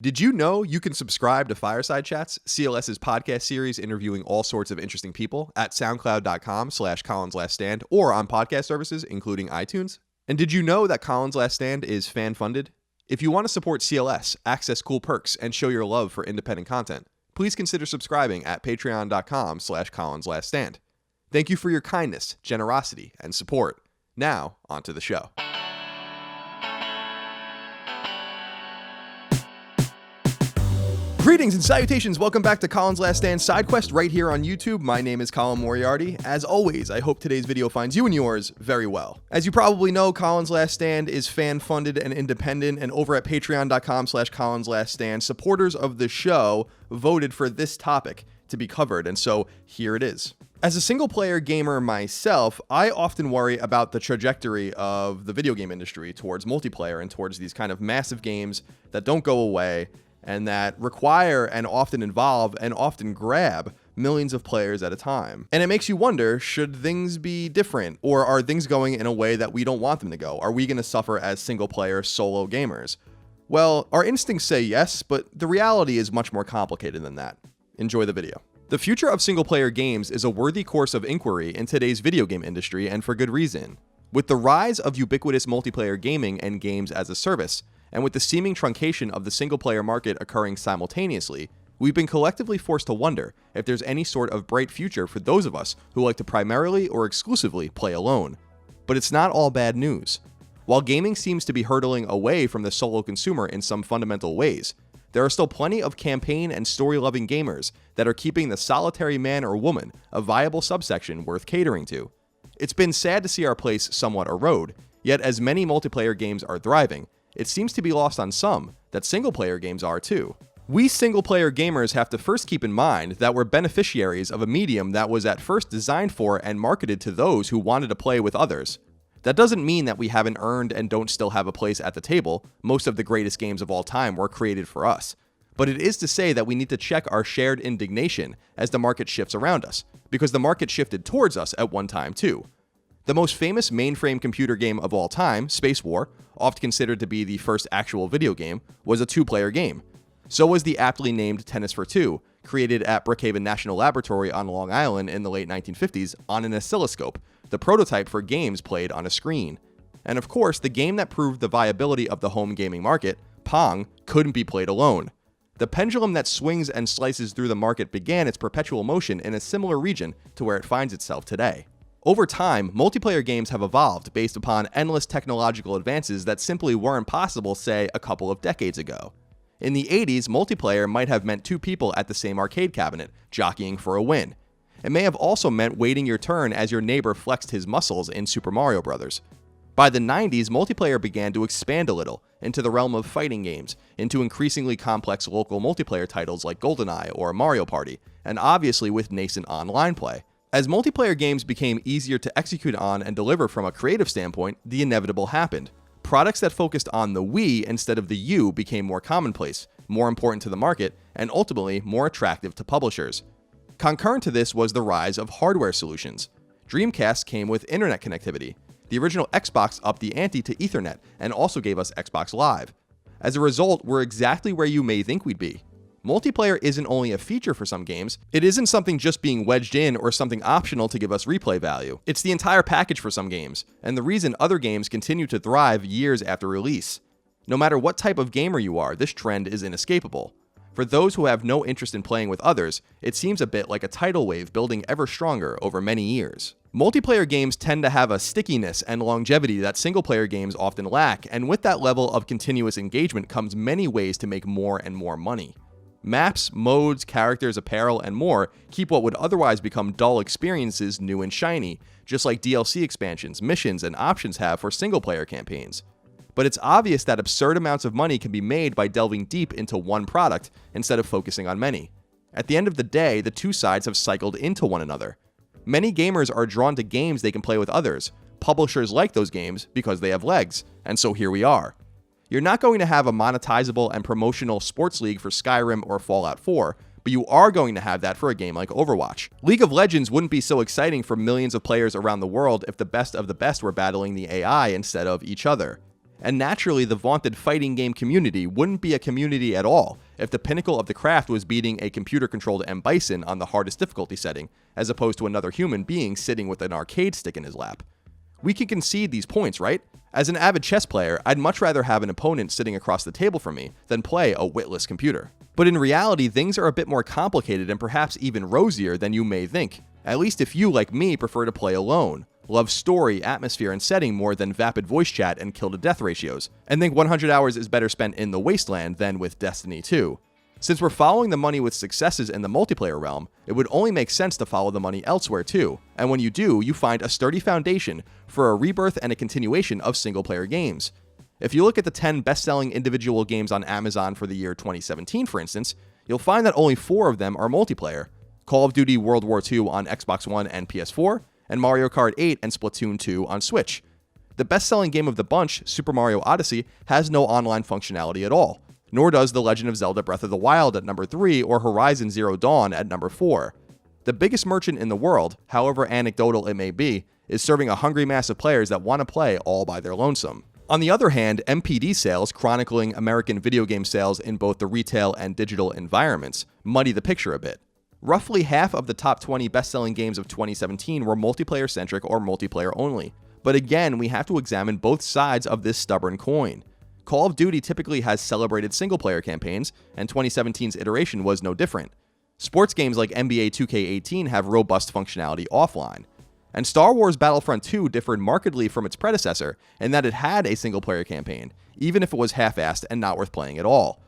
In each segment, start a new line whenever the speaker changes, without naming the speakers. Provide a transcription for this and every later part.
Did you know you can subscribe to Fireside Chats, CLS's podcast series interviewing all sorts of interesting people at soundcloud.com/Colin's Last Stand or on podcast services, including iTunes? And did you know that Colin's Last Stand is fan-funded? If you want to support CLS, access cool perks, and show your love for independent content, please consider subscribing at patreon.com/Colin's Last Stand. Thank you for your kindness, generosity, and support. Now, onto the show. Greetings and salutations. Welcome back to Colin's Last Stand side quest right here on YouTube. My name is Colin Moriarty. As always, I hope today's video finds you and yours very well. As you probably know, Colin's Last Stand is fan-funded and independent, and over at patreon.com/Colin's Last Stand, supporters of the show voted for this topic to be covered, and so here it is. As a single-player gamer myself, I often worry about the trajectory of the video game industry towards multiplayer and towards these kind of massive games that don't go away and that require and often involve and often grab millions of players at a time. And it makes you wonder, should things be different? Or are things going in a way that we don't want them to go? Are we going to suffer as single-player solo gamers? Well, our instincts say yes, but the reality is much more complicated than that. Enjoy the video. The future of single-player games is a worthy course of inquiry in today's video game industry, and for good reason. With the rise of ubiquitous multiplayer gaming and games as a service, and with the seeming truncation of the single-player market occurring simultaneously, we've been collectively forced to wonder if there's any sort of bright future for those of us who like to primarily or exclusively play alone. But it's not all bad news. While gaming seems to be hurtling away from the solo consumer in some fundamental ways, there are still plenty of campaign and story-loving gamers that are keeping the solitary man or woman a viable subsection worth catering to. It's been sad to see our place somewhat erode, yet as many multiplayer games are thriving, it seems to be lost on some that single-player games are too. We single-player gamers have to first keep in mind that we're beneficiaries of a medium that was at first designed for and marketed to those who wanted to play with others. That doesn't mean that we haven't earned and don't still have a place at the table. Most of the greatest games of all time were created for us. But it is to say that we need to check our shared indignation as the market shifts around us, because the market shifted towards us at one time too. The most famous mainframe computer game of all time, Space War, oft considered to be the first actual video game, was a two-player game. So was the aptly named Tennis for Two, created at Brookhaven National Laboratory on Long Island in the late 1950s on an oscilloscope, the prototype for games played on a screen. And of course, the game that proved the viability of the home gaming market, Pong, couldn't be played alone. The pendulum that swings and slices through the market began its perpetual motion in a similar region to where it finds itself today. Over time, multiplayer games have evolved based upon endless technological advances that simply weren't possible, say, a couple of decades ago. In the 80s, multiplayer might have meant two people at the same arcade cabinet, jockeying for a win. It may have also meant waiting your turn as your neighbor flexed his muscles in Super Mario Bros. By the 90s, multiplayer began to expand a little into the realm of fighting games, into increasingly complex local multiplayer titles like GoldenEye or Mario Party, and obviously with nascent online play. As multiplayer games became easier to execute on and deliver from a creative standpoint, the inevitable happened. Products that focused on the we instead of the you became more commonplace, more important to the market, and ultimately more attractive to publishers. Concurrent to this was the rise of hardware solutions. Dreamcast came with internet connectivity. The original Xbox upped the ante to Ethernet and also gave us Xbox Live. As a result, we're exactly where you may think we'd be. Multiplayer isn't only a feature for some games, it isn't something just being wedged in or something optional to give us replay value. It's the entire package for some games, and the reason other games continue to thrive years after release. No matter what type of gamer you are, this trend is inescapable. For those who have no interest in playing with others, it seems a bit like a tidal wave building ever stronger over many years. Multiplayer games tend to have a stickiness and longevity that single-player games often lack, and with that level of continuous engagement comes many ways to make more and more money. Maps, modes, characters, apparel, and more keep what would otherwise become dull experiences new and shiny, just like DLC expansions, missions, and options have for single-player campaigns. But it's obvious that absurd amounts of money can be made by delving deep into one product instead of focusing on many. At the end of the day, the two sides have cycled into one another. Many gamers are drawn to games they can play with others. Publishers like those games because they have legs, and so here we are. You're not going to have a monetizable and promotional sports league for Skyrim or Fallout 4, but you are going to have that for a game like Overwatch. League of Legends wouldn't be so exciting for millions of players around the world if the best of the best were battling the AI instead of each other. And naturally, the vaunted fighting game community wouldn't be a community at all if the pinnacle of the craft was beating a computer-controlled M. Bison on the hardest difficulty setting, as opposed to another human being sitting with an arcade stick in his lap. We can concede these points, right? As an avid chess player, I'd much rather have an opponent sitting across the table from me than play a witless computer. But in reality, things are a bit more complicated and perhaps even rosier than you may think, at least if you, like me, prefer to play alone, love story, atmosphere, and setting more than vapid voice chat and kill-to-death ratios, and think 100 hours is better spent in the wasteland than with Destiny 2. Since we're following the money with successes in the multiplayer realm, it would only make sense to follow the money elsewhere too, and when you do, you find a sturdy foundation for a rebirth and a continuation of single-player games. If you look at the 10 best-selling individual games on Amazon for the year 2017, for instance, you'll find that only 4 of them are multiplayer: Call of Duty World War II on Xbox One and PS4, and Mario Kart 8 and Splatoon 2 on Switch. The best-selling game of the bunch, Super Mario Odyssey, has no online functionality at all, nor does The Legend of Zelda Breath of the Wild at number 3 or Horizon Zero Dawn at number 4. The biggest merchant in the world, however anecdotal it may be, is serving a hungry mass of players that want to play all by their lonesome. On the other hand, MPD sales, chronicling American video game sales in both the retail and digital environments, muddy the picture a bit. Roughly half of the top 20 best-selling games of 2017 were multiplayer-centric or multiplayer only. But again, we have to examine both sides of this stubborn coin. Call of Duty typically has celebrated single-player campaigns, and 2017's iteration was no different. Sports games like NBA 2K18 have robust functionality offline. And Star Wars Battlefront 2 differed markedly from its predecessor in that it had a single-player campaign, even if it was half-assed and not worth playing at all.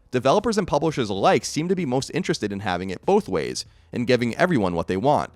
Developers and publishers alike seem to be most interested in having it both ways, and giving everyone what they want.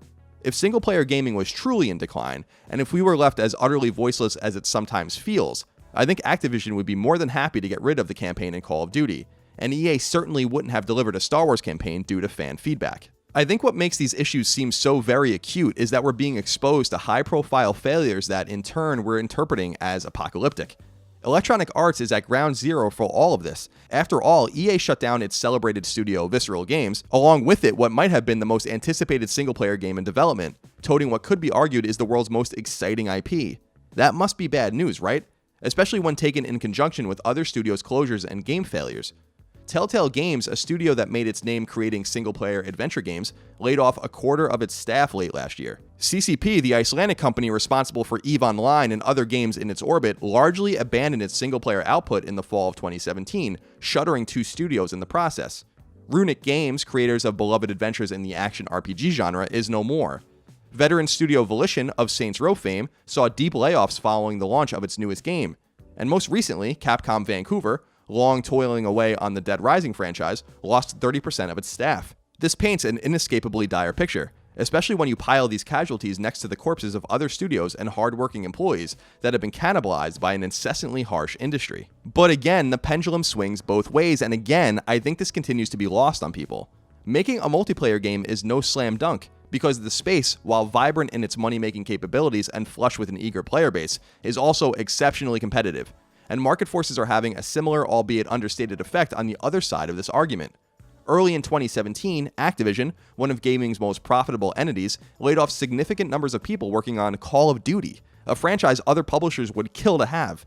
If single-player gaming was truly in decline, and if we were left as utterly voiceless as it sometimes feels, I think Activision would be more than happy to get rid of the campaign in Call of Duty, and EA certainly wouldn't have delivered a Star Wars campaign due to fan feedback. I think what makes these issues seem so very acute is that we're being exposed to high-profile failures that, in turn, we're interpreting as apocalyptic. Electronic Arts is at ground zero for all of this. After all, EA shut down its celebrated studio Visceral Games, along with it what might have been the most anticipated single-player game in development, toting what could be argued is the world's most exciting IP. That must be bad news, right? Especially when taken in conjunction with other studios' closures and game failures. Telltale Games, a studio that made its name creating single-player adventure games, laid off a quarter of its staff late last year. CCP, the Icelandic company responsible for EVE Online and other games in its orbit, largely abandoned its single-player output in the fall of 2017, shuttering 2 studios in the process. Runic Games, creators of beloved adventures in the action RPG genre, is no more. Veteran studio Volition, of Saints Row fame, saw deep layoffs following the launch of its newest game. And most recently, Capcom Vancouver, long toiling away on the Dead Rising franchise, lost 30% of its staff. This paints an inescapably dire picture, especially when you pile these casualties next to the corpses of other studios and hard-working employees that have been cannibalized by an incessantly harsh industry. But again, the pendulum swings both ways, and again, I think this continues to be lost on people. Making a multiplayer game is no slam dunk, because the space, while vibrant in its money-making capabilities and flush with an eager player base, is also exceptionally competitive. And market forces are having a similar, albeit understated, effect on the other side of this argument. Early in 2017, Activision, one of gaming's most profitable entities, laid off significant numbers of people working on Call of Duty, a franchise other publishers would kill to have.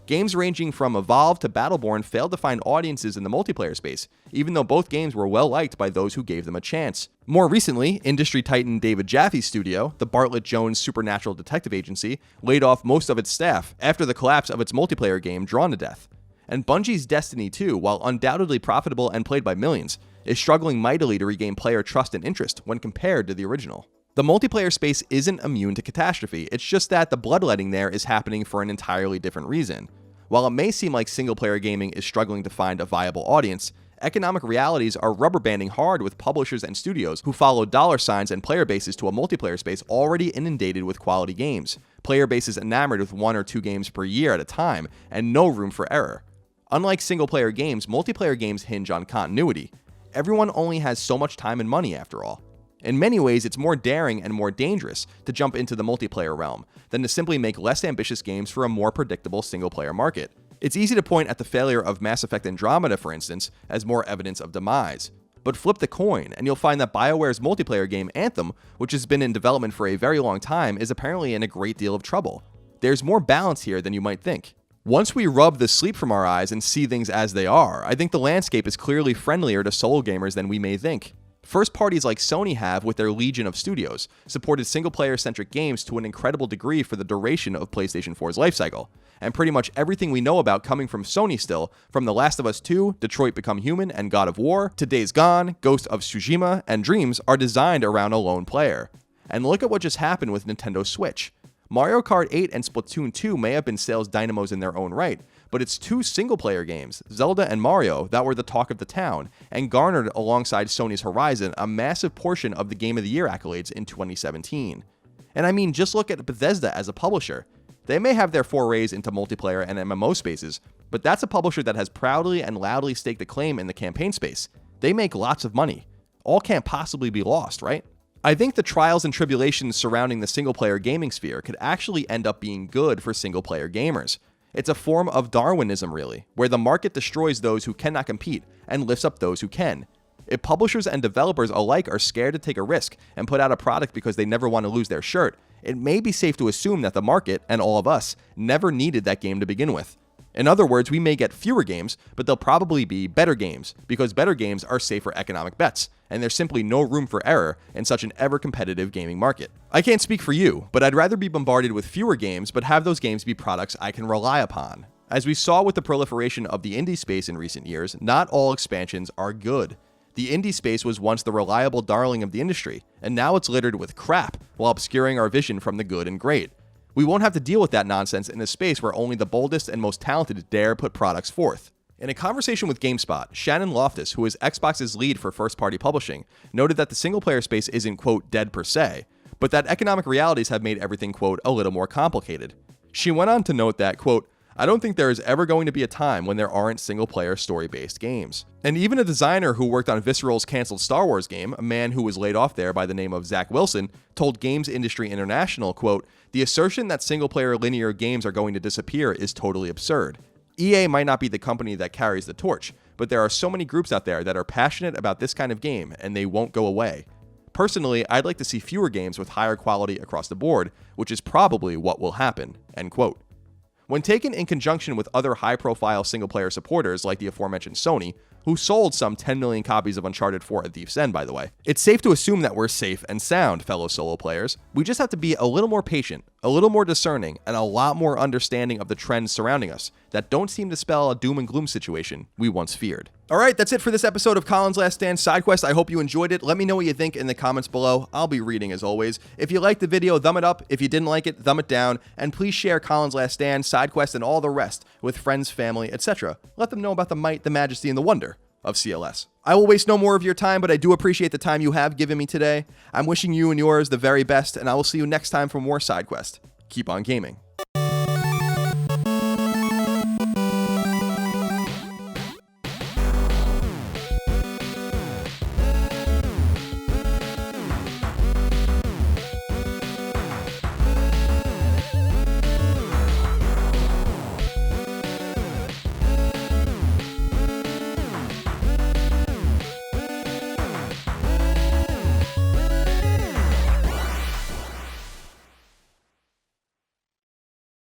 Games ranging from Evolve to Battleborn failed to find audiences in the multiplayer space, even though both games were well liked by those who gave them a chance. More recently, industry titan David Jaffe's studio, the Bartlett Jones Supernatural Detective Agency, laid off most of its staff after the collapse of its multiplayer game Drawn to Death. And Bungie's Destiny 2, while undoubtedly profitable and played by millions, is struggling mightily to regain player trust and interest when compared to the original. The multiplayer space isn't immune to catastrophe, it's just that the bloodletting there is happening for an entirely different reason. While it may seem like single-player gaming is struggling to find a viable audience, economic realities are rubber banding hard with publishers and studios who follow dollar signs and player bases to a multiplayer space already inundated with quality games, player bases enamored with 1 or 2 games per year at a time, and no room for error. Unlike single-player games, multiplayer games hinge on continuity. Everyone only has so much time and money after all. In many ways, it's more daring and more dangerous to jump into the multiplayer realm than to simply make less ambitious games for a more predictable single-player market. It's easy to point at the failure of Mass Effect Andromeda, for instance, as more evidence of demise. But flip the coin, and you'll find that BioWare's multiplayer game Anthem, which has been in development for a very long time, is apparently in a great deal of trouble. There's more balance here than you might think. Once we rub the sleep from our eyes and see things as they are, I think the landscape is clearly friendlier to solo gamers than we may think. First parties like Sony have, with their legion of studios, supported single-player-centric games to an incredible degree for the duration of PlayStation 4's lifecycle. And pretty much everything we know about coming from Sony still, from The Last of Us 2, Detroit Become Human, and God of War, to Days Gone, Ghost of Tsushima, and Dreams, are designed around a lone player. And look at what just happened with Nintendo Switch. Mario Kart 8 and Splatoon 2 may have been sales dynamos in their own right, but it's two single-player games, Zelda and Mario, that were the talk of the town, and garnered alongside Sony's Horizon a massive portion of the Game of the Year accolades in 2017. And I mean, just look at Bethesda as a publisher. They may have their forays into multiplayer and MMO spaces, but that's a publisher that has proudly and loudly staked a claim in the campaign space. They make lots of money. All can't possibly be lost, right? I think the trials and tribulations surrounding the single-player gaming sphere could actually end up being good for single-player gamers. It's a form of Darwinism, really, where the market destroys those who cannot compete and lifts up those who can. If publishers and developers alike are scared to take a risk and put out a product because they never want to lose their shirt, it may be safe to assume that the market, and all of us, never needed that game to begin with. In other words, we may get fewer games, but they'll probably be better games, because better games are safer economic bets, and there's simply no room for error in such an ever-competitive gaming market. I can't speak for you, but I'd rather be bombarded with fewer games, but have those games be products I can rely upon. As we saw with the proliferation of the indie space in recent years, not all expansions are good. The indie space was once the reliable darling of the industry, and now it's littered with crap, while obscuring our vision from the good and great. We won't have to deal with that nonsense in a space where only the boldest and most talented dare put products forth. In a conversation with GameSpot, Shannon Loftus, who is Xbox's lead for first-party publishing, noted that the single-player space isn't, quote, dead per se, but that economic realities have made everything, quote, a little more complicated. She went on to note that, quote, I don't think there is ever going to be a time when there aren't single-player story-based games. And even a designer who worked on Visceral's canceled Star Wars game, a man who was laid off there by the name of Zach Wilson, told Games Industry International, quote, the assertion that single-player linear games are going to disappear is totally absurd. EA might not be the company that carries the torch, but there are so many groups out there that are passionate about this kind of game, and they won't go away. Personally, I'd like to see fewer games with higher quality across the board, which is probably what will happen, end quote. When taken in conjunction with other high-profile single-player supporters like the aforementioned Sony, who sold some 10 million copies of Uncharted 4 at Thief's End, by the way, it's safe to assume that we're safe and sound, fellow solo players. We just have to be a little more patient, a little more discerning, and a lot more understanding of the trends surrounding us that don't seem to spell a doom and gloom situation we once feared. Alright, that's it for this episode of Colin's Last Stand SideQuest. I hope you enjoyed it. Let me know what you think in the comments below. I'll be reading as always. If you liked the video, thumb it up. If you didn't like it, thumb it down. And please share Colin's Last Stand, SideQuest, and all the rest with friends, family, etc. Let them know about the might, the majesty, and the wonder of CLS. I will waste no more of your time, but I do appreciate the time you have given me today. I'm wishing you and yours the very best, and I will see you next time for more SideQuest. Keep on gaming.